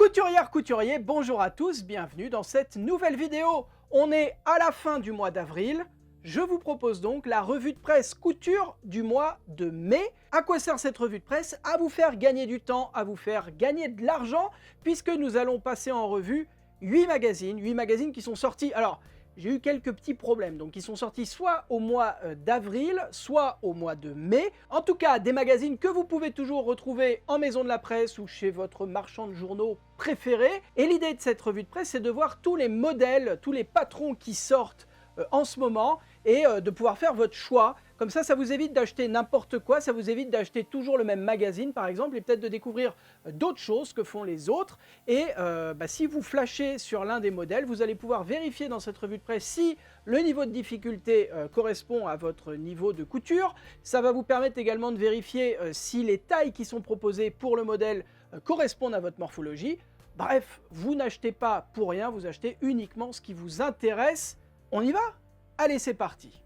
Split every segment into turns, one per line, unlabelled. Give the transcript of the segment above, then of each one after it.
Couturière, couturier, bonjour à tous, bienvenue dans cette nouvelle vidéo. On est à la fin du mois d'avril. Je vous propose donc la revue de presse couture du mois de mai. À quoi sert cette revue de presse? À vous faire gagner du temps, à vous faire gagner de l'argent, puisque nous allons passer en revue 8 magazines qui sont sortis. Alors, j'ai eu quelques petits problèmes, donc ils sont sortis soit au mois d'avril, soit au mois de mai. En tout cas, des magazines que vous pouvez toujours retrouver en maison de la presse ou chez votre marchand de journaux préféré. Et l'idée de cette revue de presse, c'est de voir tous les modèles, tous les patrons qui sortent en ce moment et de pouvoir faire votre choix. Comme ça vous évite d'acheter n'importe quoi, ça vous évite d'acheter toujours le même magazine par exemple et peut-être de découvrir d'autres choses que font les autres. Et si vous flashez sur l'un des modèles, vous allez pouvoir vérifier dans cette revue de presse si le niveau de difficulté correspond à votre niveau de couture. Ça va vous permettre également de vérifier si les tailles qui sont proposées pour le modèle correspondent à votre morphologie. Bref, vous n'achetez pas pour rien, vous achetez uniquement ce qui vous intéresse. On y va? Allez, c'est parti!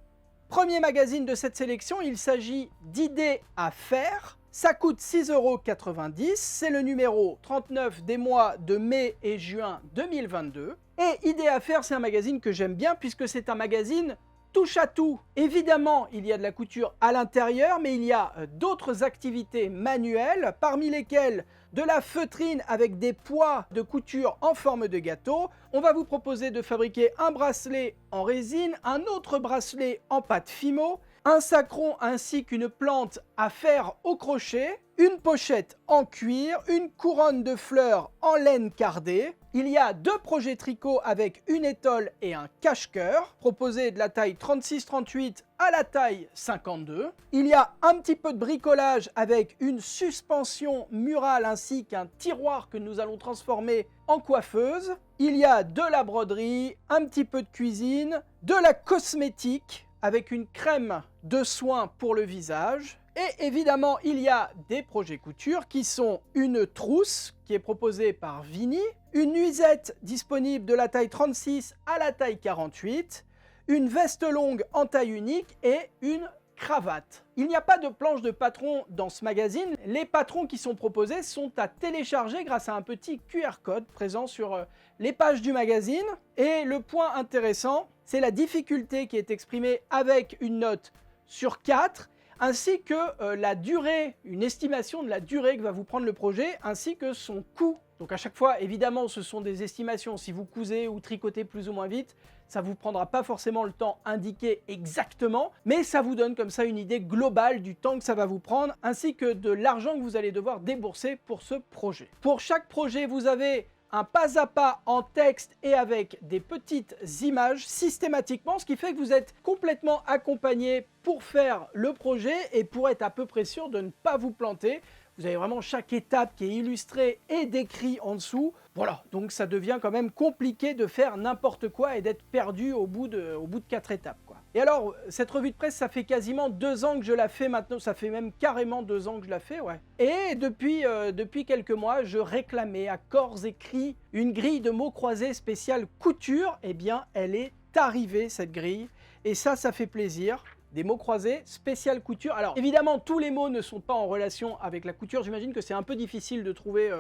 Premier magazine de cette sélection, il s'agit d'Idées à faire. Ça coûte 6,90 €, c'est le numéro 39 des mois de mai et juin 2022. Et Idées à faire, c'est un magazine que j'aime bien puisque c'est un magazine touche à tout. Évidemment, il y a de la couture à l'intérieur, mais il y a d'autres activités manuelles, parmi lesquelles de la feutrine avec des poids de couture en forme de gâteau. On va vous proposer de fabriquer un bracelet en résine, un autre bracelet en pâte Fimo, un sacron ainsi qu'une plante à faire au crochet, une pochette en cuir, une couronne de fleurs en laine cardée. Il y a deux projets tricot avec une étole et un cache-cœur, proposés de la taille 36-38 à la taille 52. Il y a un petit peu de bricolage avec une suspension murale ainsi qu'un tiroir que nous allons transformer en coiffeuse. Il y a de la broderie, un petit peu de cuisine, de la cosmétique avec une crème de soin pour le visage. Et évidemment, il y a des projets couture qui sont une trousse qui est proposée par Vini, une nuisette disponible de la taille 36 à la taille 48, une veste longue en taille unique et une cravate. Il n'y a pas de planche de patron dans ce magazine. Les patrons qui sont proposés sont à télécharger grâce à un petit QR code présent sur les pages du magazine. Et le point intéressant, c'est la difficulté qui est exprimée avec une note sur 4, ainsi que la durée, une estimation de la durée que va vous prendre le projet, ainsi que son coût. Donc à chaque fois, évidemment, ce sont des estimations. Si vous cousez ou tricotez plus ou moins vite, ça ne vous prendra pas forcément le temps indiqué exactement, mais ça vous donne comme ça une idée globale du temps que ça va vous prendre, ainsi que de l'argent que vous allez devoir débourser pour ce projet. Pour chaque projet, vous avez un pas à pas en texte et avec des petites images systématiquement, ce qui fait que vous êtes complètement accompagné pour faire le projet et pour être à peu près sûr de ne pas vous planter. Vous avez vraiment chaque étape qui est illustrée et décrite en dessous. Voilà, donc ça devient quand même compliqué de faire n'importe quoi et d'être perdu au bout de 4 étapes, quoi. Et alors, cette revue de presse, ça fait quasiment 2 ans que je la fais maintenant, ça fait même carrément 2 ans que je la fais, ouais. Et depuis quelques mois, je réclamais à corps et cris une grille de mots croisés spéciale couture. Eh bien, elle est arrivée, cette grille, et ça fait plaisir. Des mots croisés, spécial couture. Alors évidemment, tous les mots ne sont pas en relation avec la couture. J'imagine que c'est un peu difficile de trouver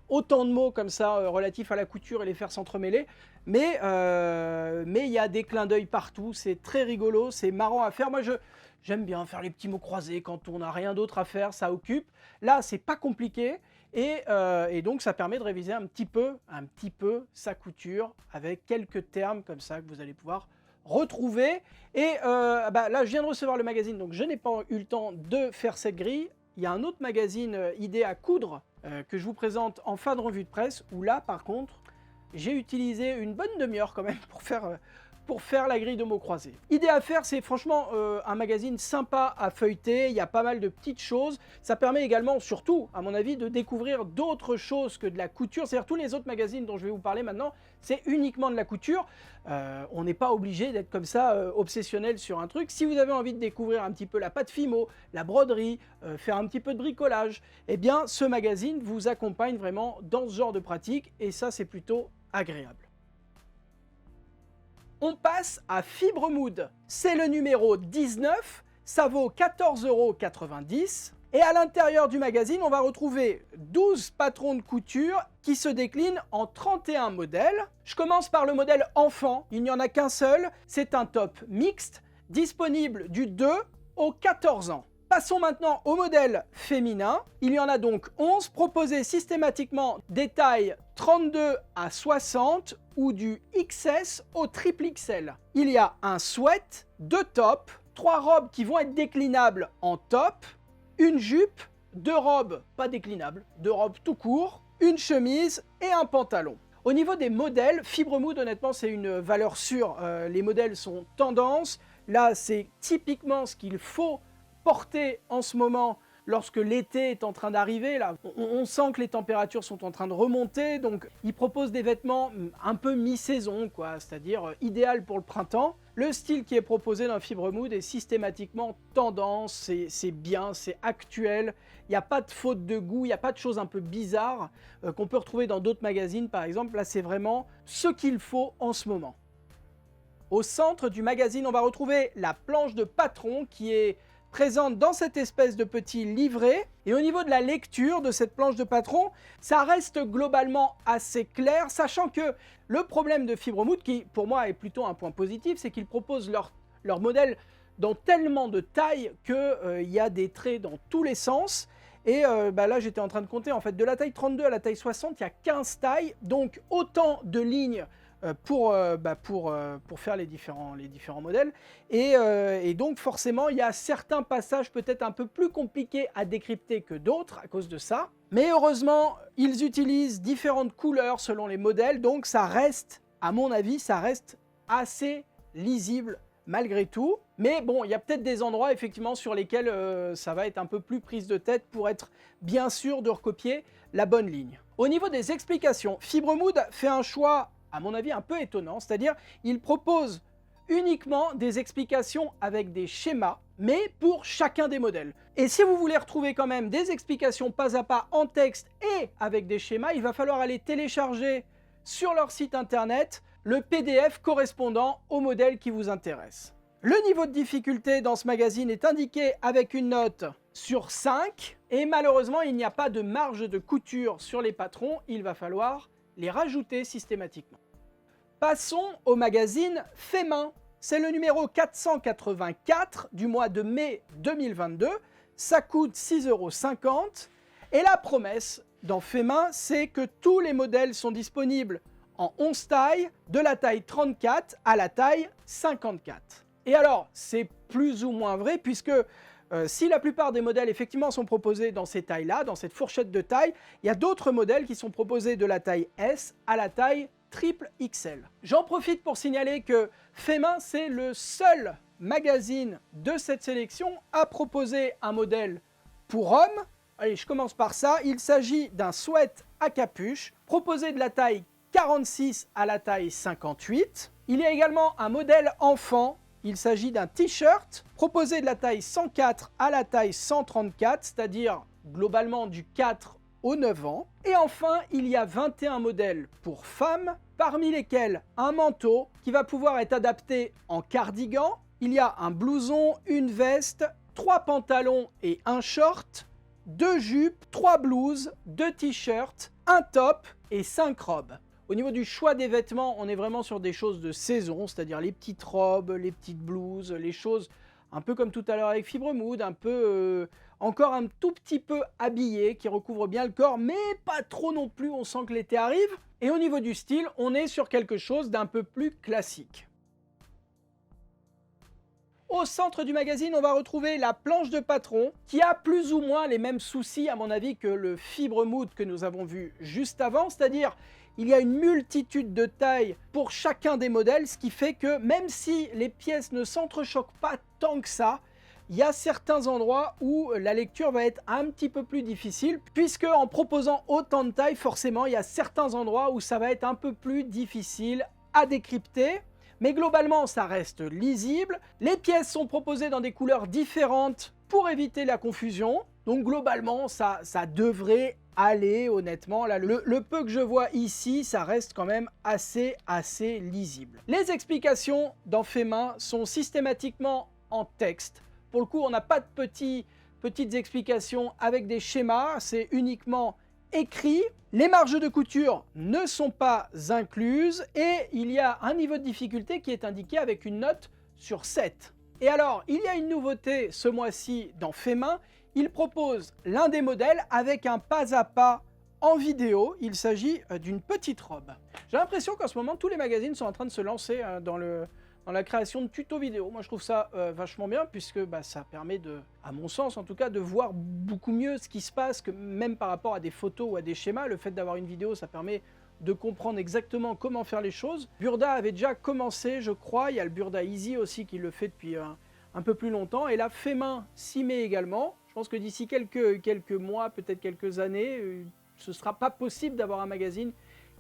autant de mots comme ça relatifs à la couture et les faire s'entremêler. Mais il y a des clins d'œil partout. C'est très rigolo, c'est marrant à faire. Moi, j'aime bien faire les petits mots croisés quand on n'a rien d'autre à faire, ça occupe. Là, c'est pas compliqué. Et donc, ça permet de réviser un petit peu sa couture avec quelques termes comme ça que vous allez pouvoir retrouver. Et là je viens de recevoir le magazine, donc je n'ai pas eu le temps de faire cette grille. Il y a un autre magazine Idées à coudre que je vous présente en fin de revue de presse, où là par contre j'ai utilisé une bonne demi-heure quand même pour faire la grille de mots croisés. Idées à faire, c'est franchement un magazine sympa à feuilleter, il y a pas mal de petites choses. Ça permet également, surtout à mon avis, de découvrir d'autres choses que de la couture. C'est-à-dire tous les autres magazines dont je vais vous parler maintenant, c'est uniquement de la couture. On n'est pas obligé d'être comme ça obsessionnel sur un truc. Si vous avez envie de découvrir un petit peu la pâte Fimo, la broderie, faire un petit peu de bricolage, eh bien ce magazine vous accompagne vraiment dans ce genre de pratique et ça c'est plutôt agréable. On passe à Fibre Mood. C'est le numéro 19, ça vaut 14,90 € Et à l'intérieur du magazine, on va retrouver 12 patrons de couture qui se décline en 31 modèles. Je commence par le modèle enfant, il n'y en a qu'un seul, c'est un top mixte, disponible du 2 au 14 ans. Passons maintenant au modèle féminin. Il y en a donc 11, proposés systématiquement des tailles 32 à 60 ou du XS au triple XL. Il y a un sweat, 2 tops, 3 robes qui vont être déclinables en top, une jupe, 2 robes pas déclinables, 2 robes tout court, une chemise et un pantalon. Au niveau des modèles, Fibremood, honnêtement, c'est une valeur sûre. Les modèles sont tendance. Là, c'est typiquement ce qu'il faut porter en ce moment lorsque l'été est en train d'arriver. Là, on sent que les températures sont en train de remonter, donc ils proposent des vêtements un peu mi-saison, quoi, c'est-à-dire idéal pour le printemps. Le style qui est proposé dans Fibremood est systématiquement tendance, c'est bien, c'est actuel, il n'y a pas de faute de goût, il n'y a pas de choses un peu bizarres qu'on peut retrouver dans d'autres magazines par exemple. Là, c'est vraiment ce qu'il faut en ce moment. Au centre du magazine, on va retrouver la planche de patron qui est présente dans cette espèce de petit livret. Et au niveau de la lecture de cette planche de patron, ça reste globalement assez clair, sachant que le problème de Fibremood, qui pour moi est plutôt un point positif, c'est qu'ils proposent leur modèle dans tellement de tailles qu'il y a des traits dans tous les sens. Et là, j'étais en train de compter, en fait, de la taille 32 à la taille 60, il y a 15 tailles, donc autant de lignes pour faire les différents modèles. Et donc forcément, il y a certains passages peut-être un peu plus compliqués à décrypter que d'autres à cause de ça. Mais heureusement, ils utilisent différentes couleurs selon les modèles, donc ça reste, à mon avis, ça reste assez lisible malgré tout. Mais bon, il y a peut-être des endroits effectivement sur lesquels ça va être un peu plus prise de tête pour être bien sûr de recopier la bonne ligne. Au niveau des explications, Fibremood fait un choix à mon avis un peu étonnant, c'est-à-dire il propose uniquement des explications avec des schémas, mais pour chacun des modèles. Et si vous voulez retrouver quand même des explications pas à pas en texte et avec des schémas, il va falloir aller télécharger sur leur site internet le PDF correspondant au modèle qui vous intéresse. Le niveau de difficulté dans ce magazine est indiqué avec une note sur 5, et malheureusement il n'y a pas de marge de couture sur les patrons, il va falloir les rajouter systématiquement. Passons au magazine Fait Main. C'est le numéro 484 du mois de mai 2022. Ça coûte 6,50 € et la promesse dans Fait Main, c'est que tous les modèles sont disponibles en 11 tailles, de la taille 34 à la taille 54. Et alors, c'est plus ou moins vrai puisque si la plupart des modèles effectivement sont proposés dans ces tailles-là, dans cette fourchette de taille, il y a d'autres modèles qui sont proposés de la taille S à la taille triple XL. J'en profite pour signaler que Fait Main, c'est le seul magazine de cette sélection à proposer un modèle pour hommes. Allez, je commence par ça. Il s'agit d'un sweat à capuche, proposé de la taille 46 à la taille 58. Il y a également un modèle enfant. Il s'agit d'un t-shirt proposé de la taille 104 à la taille 134, c'est-à-dire globalement du 4 au 9 ans. Et enfin, il y a 21 modèles pour femmes, parmi lesquels un manteau qui va pouvoir être adapté en cardigan. Il y a un blouson, une veste, 3 pantalons et un short, 2 jupes, 3 blouses, 2 t-shirts, un top et 5 robes. Au niveau du choix des vêtements, on est vraiment sur des choses de saison, c'est-à-dire les petites robes, les petites blouses, les choses un peu comme tout à l'heure avec Fibremood, un peu encore un tout petit peu habillées, qui recouvrent bien le corps, mais pas trop non plus, on sent que l'été arrive. Et au niveau du style, on est sur quelque chose d'un peu plus classique. Au centre du magazine, on va retrouver la planche de patron qui a plus ou moins les mêmes soucis à mon avis que le Fibremood que nous avons vu juste avant, c'est-à-dire il y a une multitude de tailles pour chacun des modèles, ce qui fait que même si les pièces ne s'entrechoquent pas tant que ça, il y a certains endroits où la lecture va être un petit peu plus difficile, puisque en proposant autant de tailles, forcément, il y a certains endroits où ça va être un peu plus difficile à décrypter. Mais globalement, ça reste lisible. Les pièces sont proposées dans des couleurs différentes pour éviter la confusion. Donc globalement, ça devrait aller, honnêtement. Là, le peu que je vois ici, ça reste quand même assez lisible. Les explications dans Fait Main sont systématiquement en texte. Pour le coup, on n'a pas de petites explications avec des schémas. C'est uniquement écrit. Les marges de couture ne sont pas incluses et il y a un niveau de difficulté qui est indiqué avec une note sur 7. Et alors, il y a une nouveauté ce mois-ci dans Fait Main. Il propose l'un des modèles avec un pas à pas en vidéo. Il s'agit d'une petite robe. J'ai l'impression qu'en ce moment, tous les magazines sont en train de se lancer dans la création de tutos vidéo. Moi, je trouve ça vachement bien puisque ça permet à mon sens en tout cas, de voir beaucoup mieux ce qui se passe que même par rapport à des photos ou à des schémas. Le fait d'avoir une vidéo, ça permet de comprendre exactement comment faire les choses. Burda avait déjà commencé, je crois. Il y a le Burda Easy aussi qui le fait depuis un peu plus longtemps. Et là, Fait Main s'y met également. Je pense que d'ici quelques mois, peut-être quelques années, ce ne sera pas possible d'avoir un magazine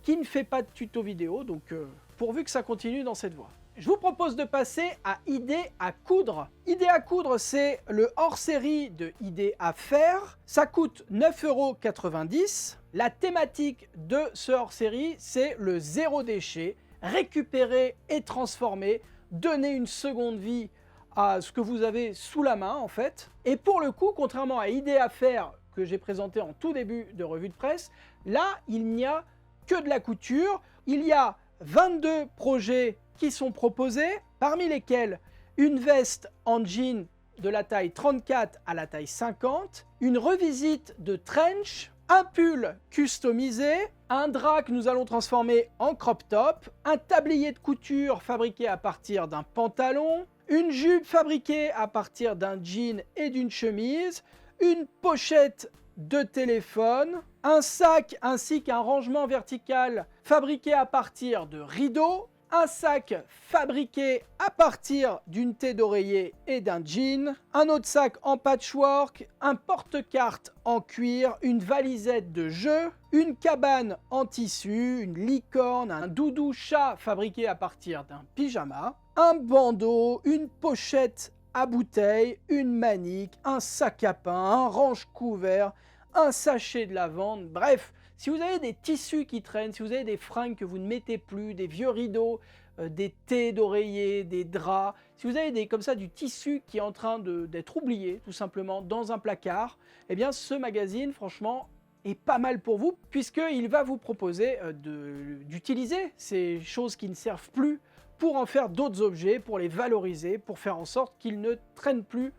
qui ne fait pas de tuto vidéo. Donc, pourvu que ça continue dans cette voie. Je vous propose de passer à Idées à coudre. Idées à coudre, c'est le hors-série de Idées à faire. Ça coûte 9,90 €. La thématique de ce hors-série, c'est le zéro déchet, récupérer et transformer, donner une seconde vie à ce que vous avez sous la main en fait. Et pour le coup, contrairement à Idées à faire que j'ai présenté en tout début de revue de presse, là, il n'y a que de la couture. Il y a 22 projets qui sont proposés, parmi lesquels une veste en jean de la taille 34 à la taille 50, une revisite de trench, un pull customisé, un drap que nous allons transformer en crop top, un tablier de couture fabriqué à partir d'un pantalon, une jupe fabriquée à partir d'un jean et d'une chemise, une pochette de téléphone, un sac ainsi qu'un rangement vertical fabriqué à partir de rideaux, un sac fabriqué à partir d'une thé d'oreiller et d'un jean, un autre sac en patchwork, un porte-carte en cuir, une valisette de jeu, une cabane en tissu, une licorne, un doudou chat fabriqué à partir d'un pyjama, un bandeau, une pochette à bouteille, une manique, un sac à pain, un range-couvert, un sachet de lavande, bref. Si vous avez des tissus qui traînent, si vous avez des fringues que vous ne mettez plus, des vieux rideaux, des thés d'oreiller, des draps, si vous avez comme ça du tissu qui est en train d'être oublié tout simplement dans un placard, eh bien ce magazine franchement est pas mal pour vous puisqu'il va vous proposer d'utiliser ces choses qui ne servent plus pour en faire d'autres objets, pour les valoriser, pour faire en sorte qu'ils ne traînent plus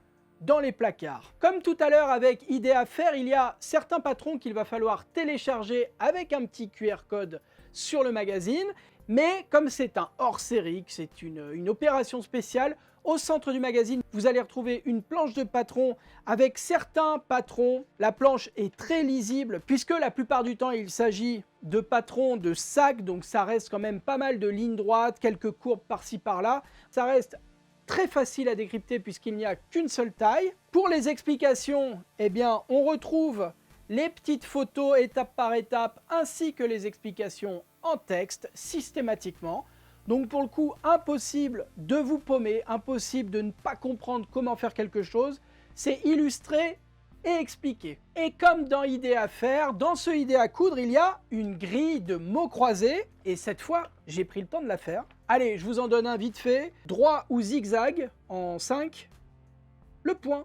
dans les placards. Comme tout à l'heure avec Idées à faire, il y a certains patrons qu'il va falloir télécharger avec un petit QR code sur le magazine, mais comme c'est un hors-série, que c'est une opération spéciale, au centre du magazine, vous allez retrouver une planche de patrons avec certains patrons. La planche est très lisible puisque la plupart du temps, il s'agit de patrons de sacs, donc ça reste quand même pas mal de lignes droites, quelques courbes par-ci par-là. Ça reste très facile à décrypter puisqu'il n'y a qu'une seule taille. Pour les explications, eh bien, on retrouve les petites photos étape par étape ainsi que les explications en texte systématiquement. Donc pour le coup, impossible de vous paumer, impossible de ne pas comprendre comment faire quelque chose. C'est illustré et expliqué. Et comme dans Idées à faire, dans ce Idées à coudre, il y a une grille de mots croisés. Et cette fois, j'ai pris le temps de la faire. Allez, je vous en donne un vite fait. Droit ou zigzag en 5. Le point.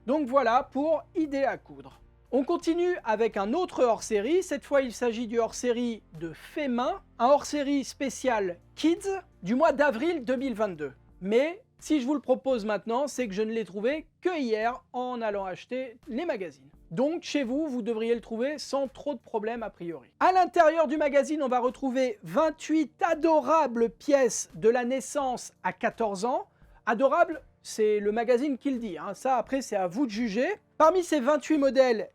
Donc voilà pour Idées à coudre. On continue avec un autre hors-série. Cette fois, il s'agit du hors-série de Fait Main, un hors-série spécial Kids du mois d'avril 2022. Mais si je vous le propose maintenant, c'est que je ne l'ai trouvé que hier en allant acheter les magazines. Donc chez vous, vous devriez le trouver sans trop de problèmes a priori. À l'intérieur du magazine, on va retrouver 28 adorables pièces de la naissance à 14 ans. Adorable, c'est le magazine qui le dit, hein. Ça après c'est à vous de juger. Parmi ces 28 modèles,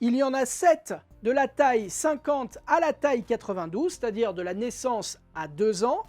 il y en a 7 de la taille 50 à la taille 92, c'est-à-dire de la naissance à 2 ans.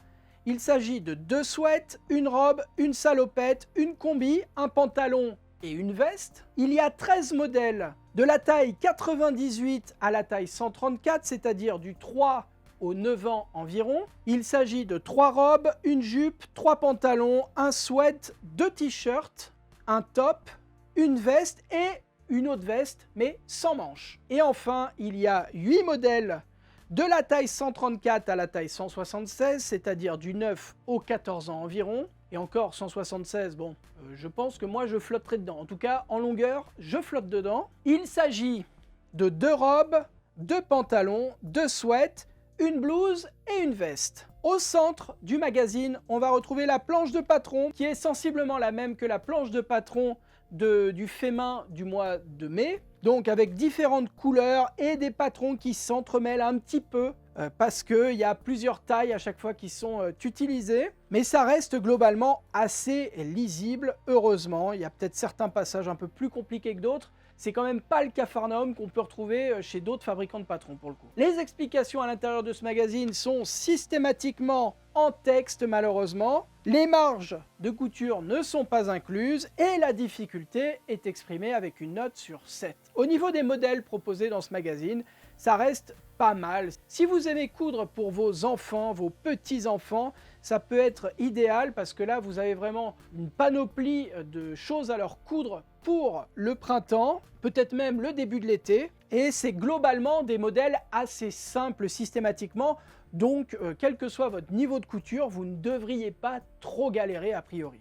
Il s'agit de 2 sweats, une robe, une salopette, une combi, un pantalon et une veste. Il y a 13 modèles de la taille 98 à la taille 134, c'est-à-dire du 3 au 9 ans environ. Il s'agit de 3 robes, une jupe, 3 pantalons, un sweat, 2 t-shirts, un top, une veste et une autre veste, mais sans manches. Et enfin, il y a 8 modèles de la taille 134 à la taille 176, c'est-à-dire du 9 au 14 ans environ. Et encore 176, bon, je pense que moi je flotterai dedans. En tout cas, en longueur, je flotte dedans. Il s'agit de 2 robes, 2 pantalons, 2 sweats, une blouse et une veste. Au centre du magazine, on va retrouver la planche de patron qui est sensiblement la même que la planche de patron du fait main du mois de mai. Donc avec différentes couleurs et des patrons qui s'entremêlent un petit peu parce qu'il y a plusieurs tailles à chaque fois qui sont utilisées. Mais ça reste globalement assez lisible, heureusement. Il y a peut-être certains passages un peu plus compliqués que d'autres. C'est quand même pas le Capharnaüm qu'on peut retrouver chez d'autres fabricants de patrons pour le coup. Les explications à l'intérieur de ce magazine sont systématiquement en texte malheureusement. Les marges de couture ne sont pas incluses et la difficulté est exprimée avec une note sur 7. Au niveau des modèles proposés dans ce magazine, ça reste pas mal. Si vous aimez coudre pour vos enfants, vos petits-enfants, ça peut être idéal parce que là, vous avez vraiment une panoplie de choses à leur coudre pour le printemps, peut-être même le début de l'été. Et c'est globalement des modèles assez simples systématiquement. Donc, quel que soit votre niveau de couture, vous ne devriez pas trop galérer a priori.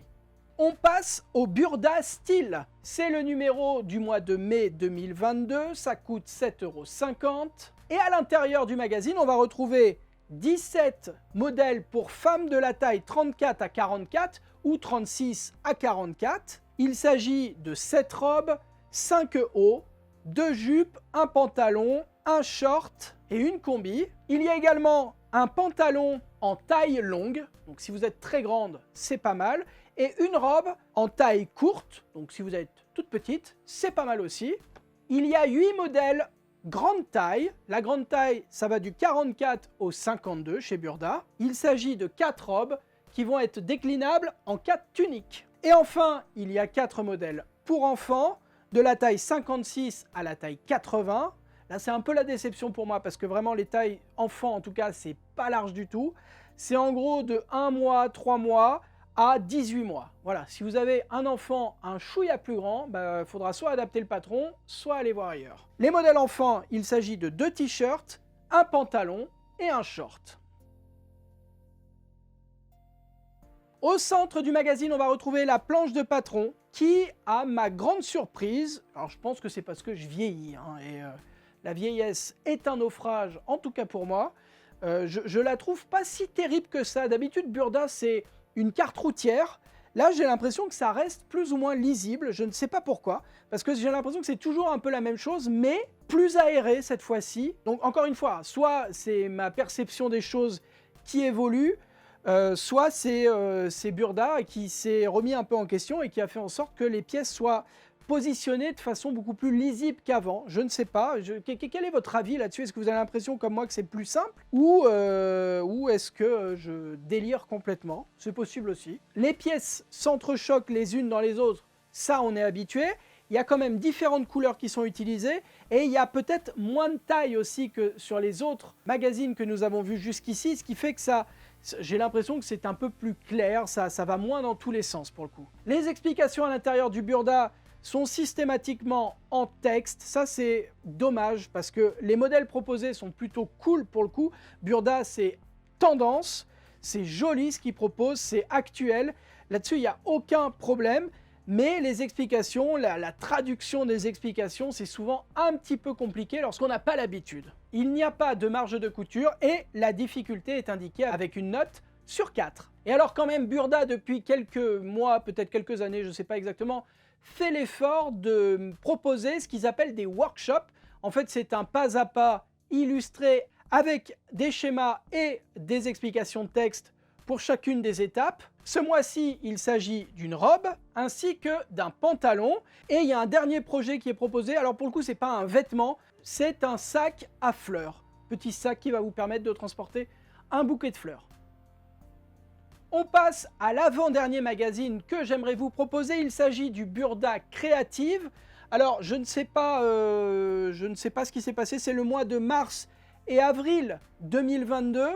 On passe au Burda Style. C'est le numéro du mois de mai 2022, ça coûte 7,50 €. Et à l'intérieur du magazine, on va retrouver 17 modèles pour femmes de la taille 34 à 44 ou 36 à 44. Il s'agit de 7 robes, 5 hauts, 2 jupes, un pantalon, un short et une combi. Il y a également un pantalon en taille longue, donc si vous êtes très grande, c'est pas mal, et une robe en taille courte, donc si vous êtes toute petite, c'est pas mal aussi. Il y a 8 modèles grande taille. La grande taille, ça va du 44 au 52 chez Burda. Il s'agit de 4 robes qui vont être déclinables en 4 tuniques. Et enfin, il y a 4 modèles pour enfants, de la taille 56 à la taille 80. Là, c'est un peu la déception pour moi parce que vraiment les tailles enfants, en tout cas, c'est pas large du tout. C'est en gros de 1 mois, 3 mois à 18 mois. Voilà, si vous avez un enfant un chouïa plus grand, il faudra soit adapter le patron, soit aller voir ailleurs. Les modèles enfants, il s'agit de 2 t-shirts, un pantalon et un short. Au centre du magazine, on va retrouver la planche de patron qui, à ma grande surprise, alors je pense que c'est parce que je vieillis, et la vieillesse est un naufrage, en tout cas pour moi, je la trouve pas si terrible que ça. D'habitude, Burda, c'est une carte routière. Là, j'ai l'impression que ça reste plus ou moins lisible, je ne sais pas pourquoi, parce que j'ai l'impression que c'est toujours un peu la même chose, mais plus aéré cette fois-ci. Donc encore une fois, soit c'est ma perception des choses qui évolue, soit c'est Burda qui s'est remis un peu en question et qui a fait en sorte que les pièces soient positionnées de façon beaucoup plus lisible qu'avant. Je ne sais pas. Quel est votre avis là-dessus? Est-ce que vous avez l'impression comme moi que c'est plus simple ou est-ce que je délire complètement? C'est possible aussi. Les pièces s'entrechoquent les unes dans les autres. Ça, on est habitué. Il y a quand même différentes couleurs qui sont utilisées et il y a peut-être moins de taille aussi que sur les autres magazines que nous avons vus jusqu'ici, ce qui fait que ça, j'ai l'impression que c'est un peu plus clair, ça va moins dans tous les sens pour le coup. Les explications à l'intérieur du Burda sont systématiquement en texte. Ça, c'est dommage parce que les modèles proposés sont plutôt cool pour le coup. Burda, c'est tendance, c'est joli ce qu'ils proposent, c'est actuel. Là-dessus, il n'y a aucun problème. Mais les explications, la traduction des explications, c'est souvent un petit peu compliqué lorsqu'on n'a pas l'habitude. Il n'y a pas de marge de couture et la difficulté est indiquée avec une note sur 4. Et alors quand même, Burda, depuis quelques mois, peut-être quelques années, je ne sais pas exactement, fait l'effort de proposer ce qu'ils appellent des workshops. En fait, c'est un pas à pas illustré avec des schémas et des explications de texte pour chacune des étapes. Ce mois-ci, il s'agit d'une robe ainsi que d'un pantalon. Et il y a un dernier projet qui est proposé. Alors pour le coup, ce n'est pas un vêtement, c'est un sac à fleurs. Petit sac qui va vous permettre de transporter un bouquet de fleurs. On passe à l'avant-dernier magazine que j'aimerais vous proposer. Il s'agit du Burda Creative. Alors, je ne sais pas ce qui s'est passé. C'est le mois de mars et avril 2022.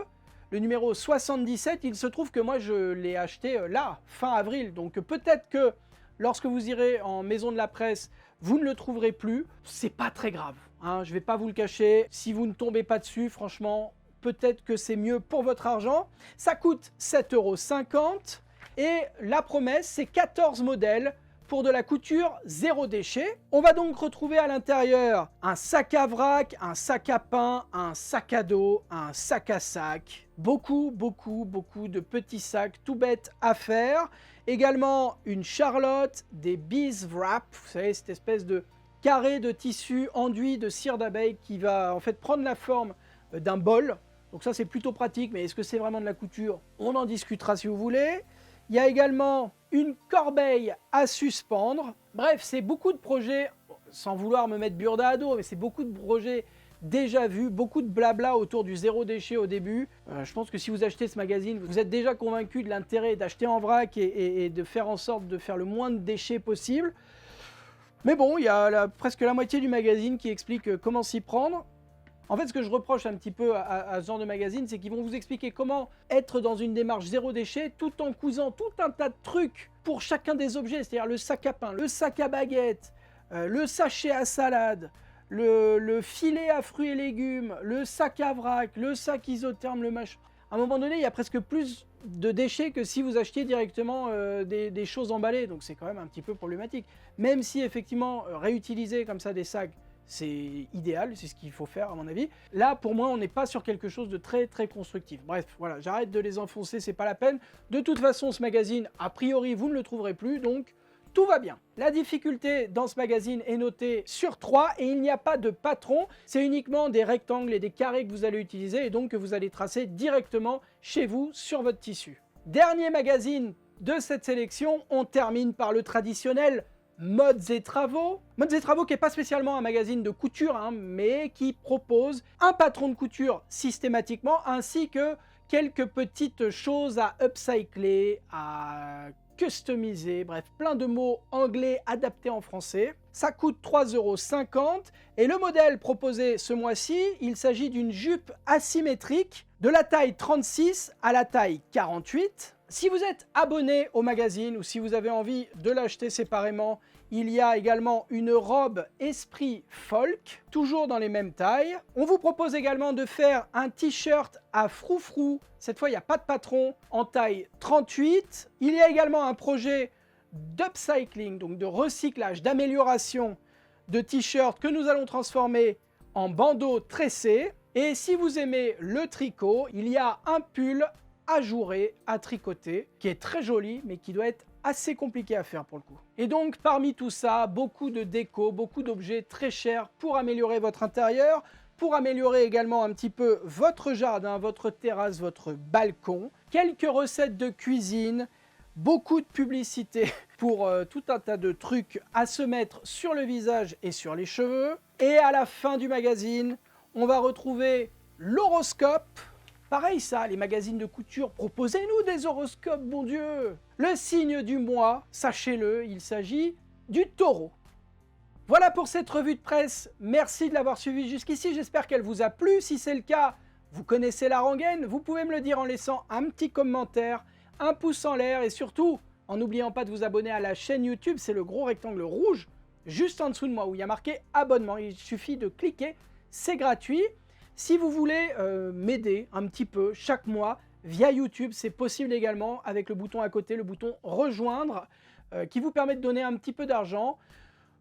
Le numéro 77, il se trouve que moi, je l'ai acheté là, fin avril. Donc peut-être que lorsque vous irez en maison de la presse, vous ne le trouverez plus. C'est pas très grave, je ne vais pas vous le cacher. Si vous ne tombez pas dessus, franchement, peut-être que c'est mieux pour votre argent. Ça coûte 7,50 € et la promesse, c'est 14 modèles pour de la couture zéro déchet. On va donc retrouver à l'intérieur un sac à vrac, un sac à pain, un sac à dos, un sac à sac. Beaucoup de petits sacs tout bêtes à faire. Également une charlotte, des bees wrap, vous savez, cette espèce de carré de tissu enduit de cire d'abeille qui va en fait prendre la forme d'un bol. Donc ça c'est plutôt pratique, mais est-ce que c'est vraiment de la couture? On en discutera si vous voulez. Il y a également une corbeille à suspendre. Bref, c'est beaucoup de projets, sans vouloir me mettre Burda à dos, mais c'est beaucoup de projets déjà vus, beaucoup de blabla autour du zéro déchet au début. Je pense que si vous achetez ce magazine, vous êtes déjà convaincu de l'intérêt d'acheter en vrac et de faire en sorte de faire le moins de déchets possible. Mais bon, il y a presque la moitié du magazine qui explique comment s'y prendre. En fait, ce que je reproche un petit peu à ce genre de magazine, c'est qu'ils vont vous expliquer comment être dans une démarche zéro déchet tout en cousant tout un tas de trucs pour chacun des objets, c'est-à-dire le sac à pain, le sac à baguette, le sachet à salade, le filet à fruits et légumes, le sac à vrac, le sac isotherme, le machin. À un moment donné, il y a presque plus de déchets que si vous achetiez directement des choses emballées, donc c'est quand même un petit peu problématique. Même si effectivement, réutiliser comme ça des sacs, c'est idéal, c'est ce qu'il faut faire à mon avis. Là, pour moi, on n'est pas sur quelque chose de très constructif. Bref, voilà, j'arrête de les enfoncer, c'est pas la peine. De toute façon, ce magazine, a priori, vous ne le trouverez plus, donc tout va bien. La difficulté dans ce magazine est notée sur 3 et il n'y a pas de patron. C'est uniquement des rectangles et des carrés que vous allez utiliser et donc que vous allez tracer directement chez vous sur votre tissu. Dernier magazine de cette sélection, on termine par le traditionnel Modes et Travaux. Modes et Travaux qui n'est pas spécialement un magazine de couture, hein, mais qui propose un patron de couture systématiquement, ainsi que quelques petites choses à upcycler, à customiser, bref, plein de mots anglais adaptés en français. Ça coûte 3,50 € et le modèle proposé ce mois-ci, il s'agit d'une jupe asymétrique de la taille 36 à la taille 48. Si vous êtes abonné au magazine ou si vous avez envie de l'acheter séparément, il y a également une robe esprit folk, toujours dans les mêmes tailles. On vous propose également de faire un t-shirt à froufrou, cette fois il n'y a pas de patron, en taille 38. Il y a également un projet d'upcycling, donc de recyclage, d'amélioration de t-shirts que nous allons transformer en bandeaux tressés. Et si vous aimez le tricot, il y a un pull ajouré à tricoter, qui est très joli, mais qui doit être assez compliqué à faire pour le coup. Et donc, parmi tout ça, beaucoup de déco, beaucoup d'objets très chers pour améliorer votre intérieur, pour améliorer également un petit peu votre jardin, votre terrasse, votre balcon, quelques recettes de cuisine, beaucoup de publicité pour tout un tas de trucs à se mettre sur le visage et sur les cheveux. Et à la fin du magazine, on va retrouver l'horoscope. Pareil ça, les magazines de couture, proposez-nous des horoscopes, bon Dieu! Le signe du mois, sachez-le, il s'agit du taureau. Voilà pour cette revue de presse, merci de l'avoir suivi jusqu'ici, j'espère qu'elle vous a plu. Si c'est le cas, vous connaissez la rengaine, vous pouvez me le dire en laissant un petit commentaire, un pouce en l'air et surtout, en n'oubliant pas de vous abonner à la chaîne YouTube, c'est le gros rectangle rouge, juste en dessous de moi où il y a marqué abonnement, il suffit de cliquer, c'est gratuit. Si vous voulez m'aider un petit peu chaque mois via YouTube, c'est possible également avec le bouton à côté, le bouton rejoindre, qui vous permet de donner un petit peu d'argent.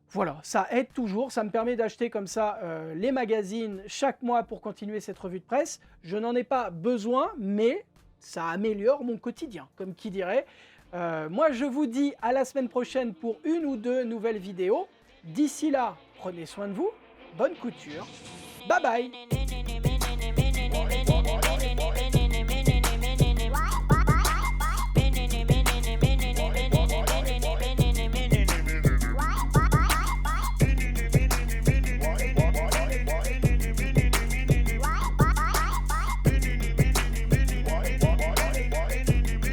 Voilà, ça aide toujours, ça me permet d'acheter comme ça les magazines chaque mois pour continuer cette revue de presse. Je n'en ai pas besoin, mais ça améliore mon quotidien, comme qui dirait. Moi, je vous dis à la semaine prochaine pour une ou deux nouvelles vidéos. D'ici là, prenez soin de vous, bonne couture, bye bye!